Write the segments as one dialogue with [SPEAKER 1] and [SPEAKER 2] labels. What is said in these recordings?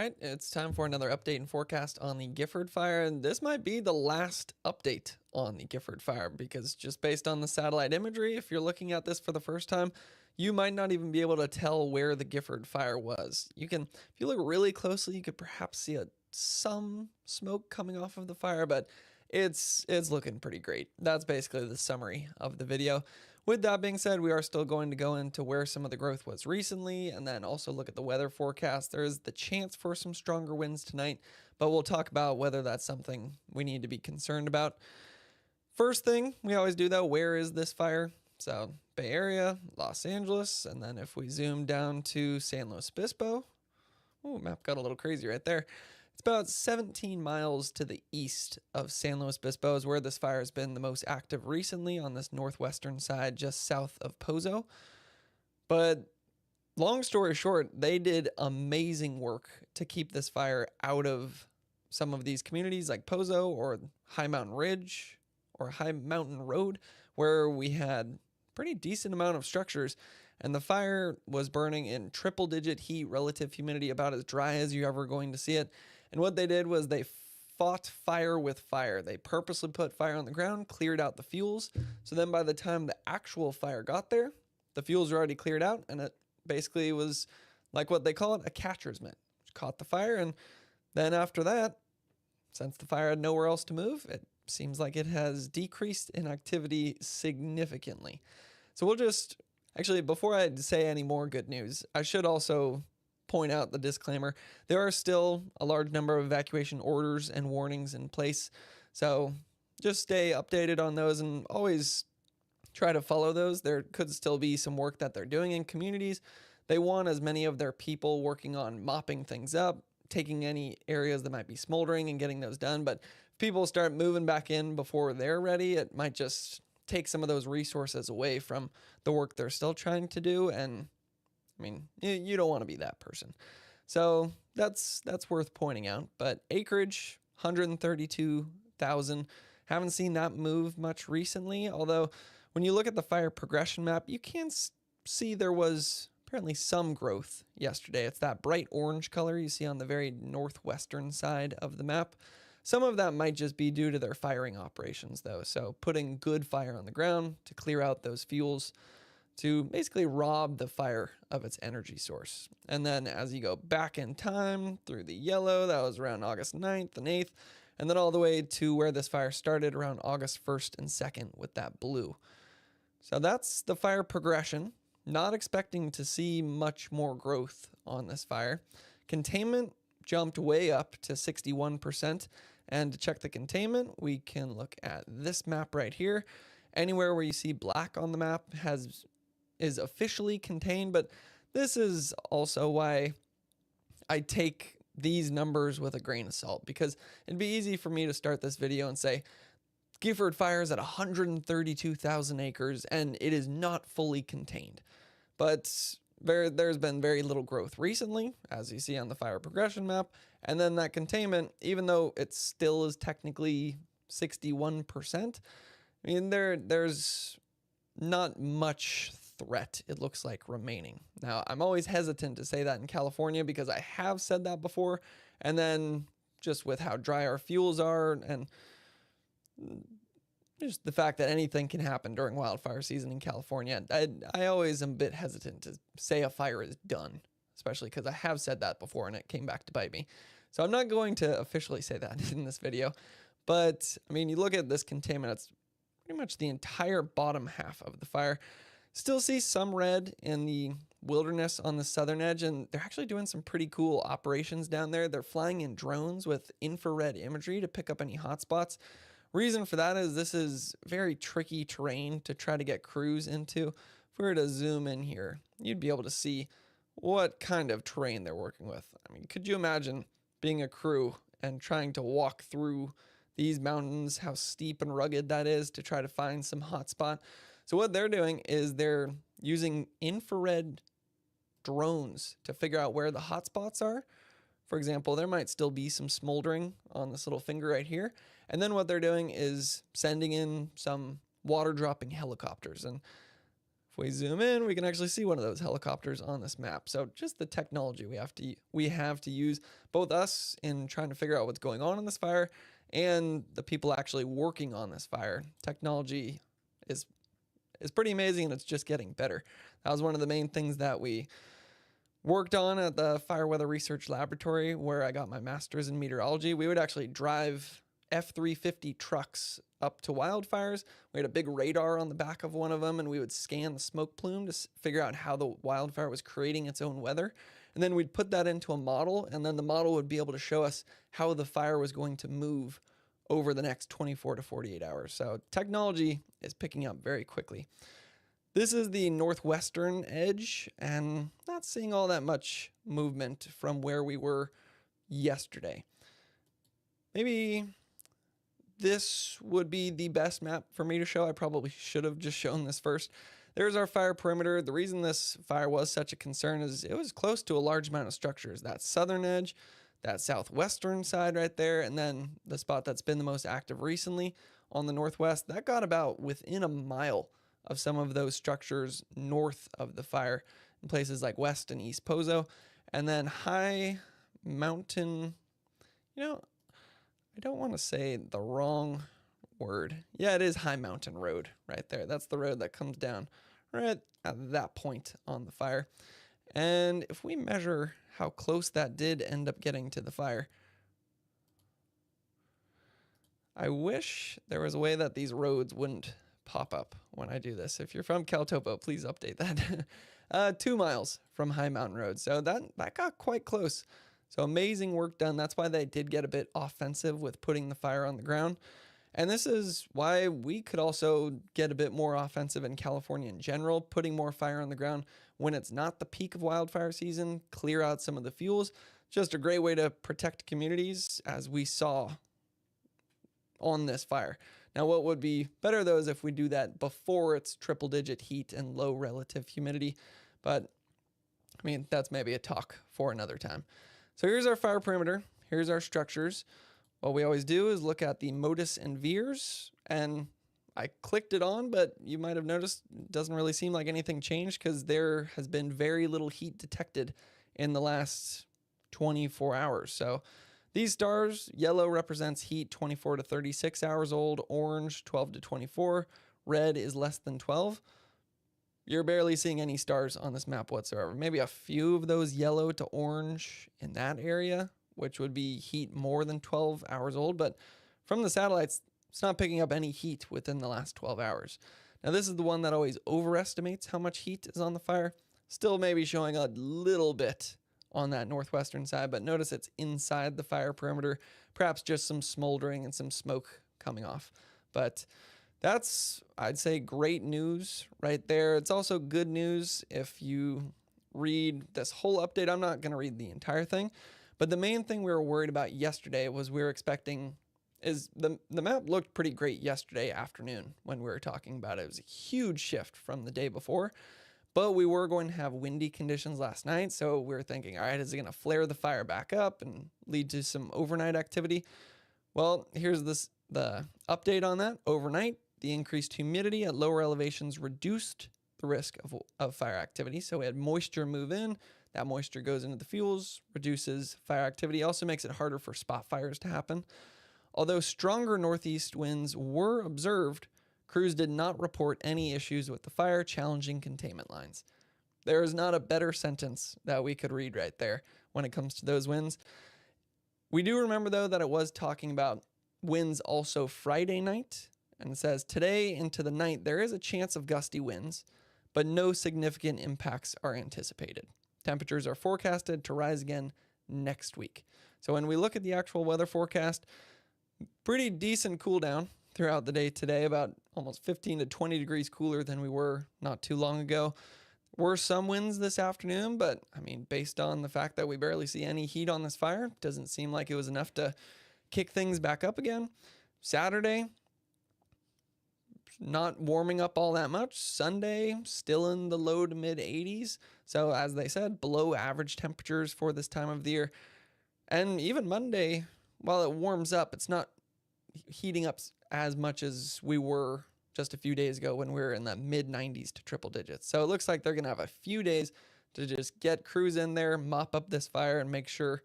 [SPEAKER 1] right, it's time for another update and forecast on the Gifford fire, and this might be the last update on the Gifford fire because just based on the satellite imagery, if you're looking at this for the first time, you might not even be able to tell where the Gifford fire was. You can, if you look really closely, you could perhaps see some smoke coming off of the fire, but it's looking pretty great. That's basically the summary of the video. With that being said, we are still going to go into where some of the growth was recently and then also look at the weather forecast. There is the chance for some stronger winds tonight, but we'll talk about whether that's something we need to be concerned about. First thing we always do though, where is this fire? So Bay Area, Los Angeles, and then if we zoom down to San Luis Obispo, ooh, map got a little crazy right there. It's about 17 miles to the east of San Luis Obispo is where this fire has been the most active recently on this northwestern side, just south of Pozo. But long story short, they did amazing work to keep this fire out of some of these communities like Pozo or High Mountain Ridge or High Mountain Road, where we had pretty decent amount of structures. And the fire was burning in triple-digit heat, relative humidity, about as dry as you're ever going to see it. And what they did was they fought fire with fire. They purposely put fire on the ground, cleared out the fuels. So then by the time the actual fire got there, the fuels were already cleared out, and it basically was like what they call it, a catcher's mitt. Caught the fire, and then after that, since the fire had nowhere else to move, it seems like it has decreased in activity significantly. So we'll just... Actually, before I say any more good news, I should also point out the disclaimer. There are still a large number of evacuation orders and warnings in place. So just stay updated on those and always try to follow those. There could still be some work that they're doing in communities. They want as many of their people working on mopping things up, taking any areas that might be smoldering and getting those done. But if people start moving back in before they're ready, it might just take some of those resources away from the work they're still trying to do. And I mean, you don't want to be that person. So that's worth pointing out. But acreage, 132,000. Haven't seen that move much recently. Although when you look at the fire progression map, you can see there was apparently some growth yesterday. It's that bright orange color you see on the very northwestern side of the map. Some of that might just be due to their firing operations, though. So putting good fire on the ground to clear out those fuels to basically rob the fire of its energy source. And then as you go back in time through the yellow, that was around August 9th and 8th, and then all the way to where this fire started around August 1st and 2nd with that blue. So that's the fire progression. Not expecting to see much more growth on this fire. Containment jumped way up to 61%. And to check the containment, we can look at this map right here. Anywhere where you see black on the map is officially contained, but this is also why I take these numbers with a grain of salt, because it'd be easy for me to start this video and say, Gifford fire is at 132,000 acres and it is not fully contained. But there's been very little growth recently, as you see on the fire progression map. And then that containment, even though it still is technically 61%, I mean, there's not much threat, it looks like, remaining. Now, I'm always hesitant to say that in California because I have said that before. And then just with how dry our fuels are and just the fact that anything can happen during wildfire season in California, I always am a bit hesitant to say a fire is done, especially because I have said that before and it came back to bite me. So I'm not going to officially say that in this video. But, I mean, you look at this containment, it's pretty much the entire bottom half of the fire. Still see some red in the wilderness on the southern edge, and they're actually doing some pretty cool operations down there. They're flying in drones with infrared imagery to pick up any hotspots. Reason for that is this is very tricky terrain to try to get crews into. If we were to zoom in here, you'd be able to see what kind of terrain they're working with. I mean, could you imagine being a crew and trying to walk through these mountains, how steep and rugged that is to try to find some hotspot? So what they're doing is they're using infrared drones to figure out where the hotspots are. For example, there might still be some smoldering on this little finger right here. And then what they're doing is sending in some water dropping helicopters. And if we zoom in, we can actually see one of those helicopters on this map. So just the technology we have to use, both us in trying to figure out what's going on in this fire and the people actually working on this fire. Technology is pretty amazing, and it's just getting better. That was one of the main things that we worked on at the Fire Weather Research Laboratory, where I got my master's in meteorology. We would actually drive F-350 trucks up to wildfires. We had a big radar on the back of one of them, and we would scan the smoke plume to figure out how the wildfire was creating its own weather. And then we'd put that into a model, and then the model would be able to show us how the fire was going to move over the next 24 to 48 hours. So technology is picking up very quickly. This is the northwestern edge, and not seeing all that much movement from where we were yesterday. Maybe this would be the best map for me to show. I probably should have just shown this first. There's our fire perimeter. The reason this fire was such a concern is it was close to a large amount of structures. That southern edge, that southwestern side right there, and then the spot that's been the most active recently on the northwest, that got about within a mile of some of those structures north of the fire in places like West and East Pozo. And then High Mountain, I don't want to say the wrong word. Yeah, it is High Mountain Road right there. That's the road that comes down right at that point on the fire. And if we measure how close that did end up getting to the fire, I wish there was a way that these roads wouldn't pop up when I do this. If you're from Caltopo, please update that. 2 miles from High Mountain Road. So that got quite close. So amazing work done. That's why they did get a bit offensive with putting the fire on the ground. And this is why we could also get a bit more offensive in California in general, putting more fire on the ground when it's not the peak of wildfire season, clear out some of the fuels. Just a great way to protect communities, as we saw on this fire. Now, what would be better, though, is if we do that before it's triple-digit heat and low relative humidity. But, I mean, that's maybe a talk for another time. So here's our fire perimeter. Here's our structures. What we always do is look at the MODIS and VIIRS, and I clicked it on, but you might have noticed it doesn't really seem like anything changed because there has been very little heat detected in the last 24 hours. So these stars, yellow represents heat 24 to 36 hours old, orange 12 to 24, red is less than 12. You're barely seeing any stars on this map whatsoever. Maybe a few of those yellow to orange in that area, which would be heat more than 12 hours old. But from the satellites, it's not picking up any heat within the last 12 hours. Now, this is the one that always overestimates how much heat is on the fire. Still maybe showing a little bit on that northwestern side, but notice it's inside the fire perimeter, perhaps just some smoldering and some smoke coming off. But that's, I'd say, great news right there. It's also good news if you read this whole update. I'm not going to read the entire thing, but the main thing we were worried about yesterday was we were expecting is the map looked pretty great yesterday afternoon when we were talking about it. It was a huge shift from the day before, but we were going to have windy conditions last night, so we were thinking, all right, is it going to flare the fire back up and lead to some overnight activity? Well, here's the update on that. Overnight, the increased humidity at lower elevations reduced the risk of fire activity. So we had moisture move in. That moisture goes into the fuels, reduces fire activity, also makes it harder for spot fires to happen. Although stronger northeast winds were observed, crews did not report any issues with the fire challenging containment lines. There is not a better sentence that we could read right there when it comes to those winds. We do remember, though, that it was talking about winds also Friday night. And it says, today into the night, there is a chance of gusty winds, but no significant impacts are anticipated. Temperatures are forecasted to rise again next week. So when we look at the actual weather forecast, pretty decent cool down throughout the day today, about almost 15 to 20 degrees cooler than we were not too long ago. Were some winds this afternoon, but I mean, based on the fact that we barely see any heat on this fire, doesn't seem like it was enough to kick things back up again. Saturday, not warming up all that much. Sunday, still in the low to mid 80s. So as they said, below average temperatures for this time of the year. And even Monday, while it warms up, it's not heating up as much as we were just a few days ago when we were in the mid 90s to triple digits. So it looks like they're going to have a few days to just get crews in there, mop up this fire, and make sure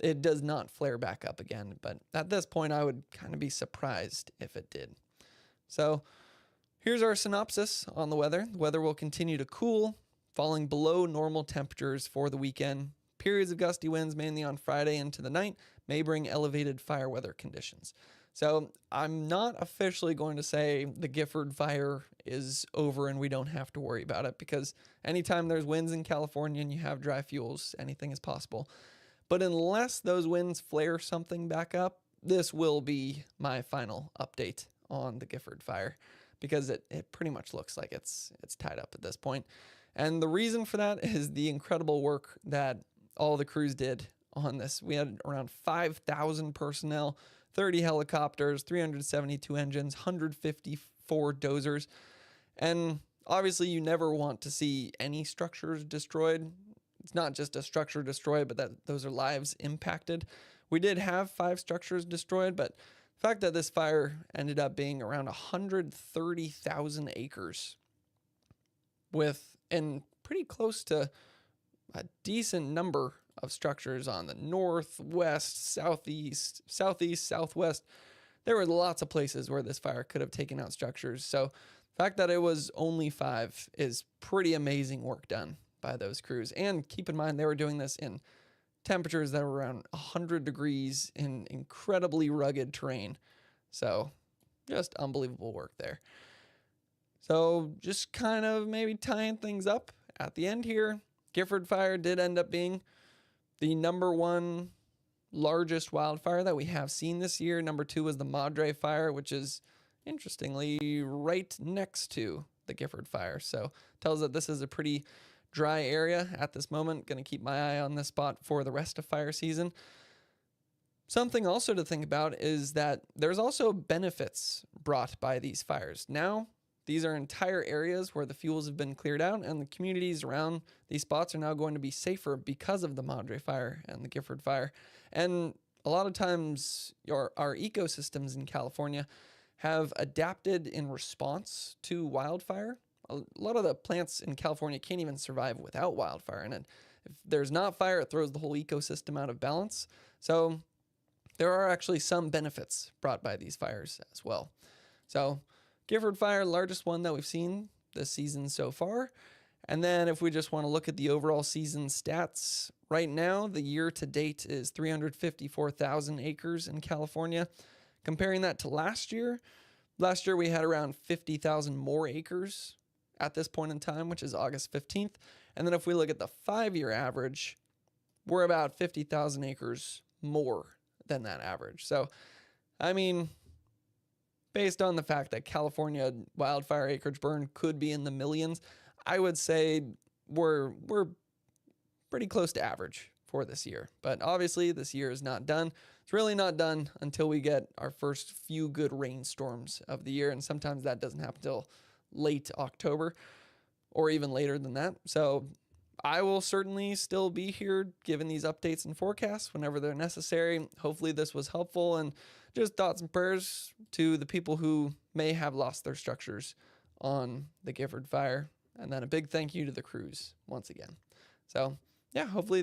[SPEAKER 1] it does not flare back up again. But at this point, I would kind of be surprised if it did. So here's our synopsis on the weather. The weather will continue to cool, falling below normal temperatures for the weekend. Periods of gusty winds, mainly on Friday into the night, may bring elevated fire weather conditions. So I'm not officially going to say the Gifford fire is over and we don't have to worry about it, because anytime there's winds in California and you have dry fuels, anything is possible. But unless those winds flare something back up, this will be my final update on the Gifford fire, because it pretty much looks like it's tied up at this point. And the reason for that is the incredible work that all the crews did on this. We had around 5,000 personnel, 30 helicopters, 372 engines, 154 dozers. And obviously you never want to see any structures destroyed. It's not just a structure destroyed, but that those are lives impacted. We did have 5 structures destroyed, but the fact that this fire ended up being around 130,000 acres and pretty close to a decent number of structures on the north, west, southeast, southwest. There were lots of places where this fire could have taken out structures. So the fact that it was only 5 is pretty amazing work done by those crews. And keep in mind, they were doing this in temperatures that were around 100 degrees in incredibly rugged terrain. So just unbelievable work there. So just kind of maybe tying things up at the end here, Gifford fire did end up being the #1 largest wildfire that we have seen this year. #2 was the Madre fire, which is interestingly right next to the Gifford fire. So tells that this is a pretty dry area at this moment. Going to keep my eye on this spot for the rest of fire season. Something also to think about is that there's also benefits brought by these fires. Now, these are entire areas where the fuels have been cleared out, and the communities around these spots are now going to be safer because of the Madre fire and the Gifford fire. And a lot of times our ecosystems in California have adapted in response to wildfire. A lot of the plants in California can't even survive without wildfire. And if there's not fire, it throws the whole ecosystem out of balance. So there are actually some benefits brought by these fires as well. So Gifford fire, largest one that we've seen this season so far. And then if we just want to look at the overall season stats, right now the year to date is 354,000 acres in California. Comparing that to last year we had around 50,000 more acres at this point in time, which is August 15th. And then if we look at the 5-year average, we're about 50,000 acres more than that average. So, I mean, based on the fact that California wildfire acreage burn could be in the millions, I would say we're pretty close to average for this year. But obviously this year is not done. It's really not done until we get our first few good rainstorms of the year, and sometimes that doesn't happen until late October or even later than that. So I will certainly still be here giving these updates and forecasts whenever they're necessary. Hopefully this was helpful, and just thoughts and prayers to the people who may have lost their structures on the Gifford fire. And then a big thank you to the crews once again. So yeah, hopefully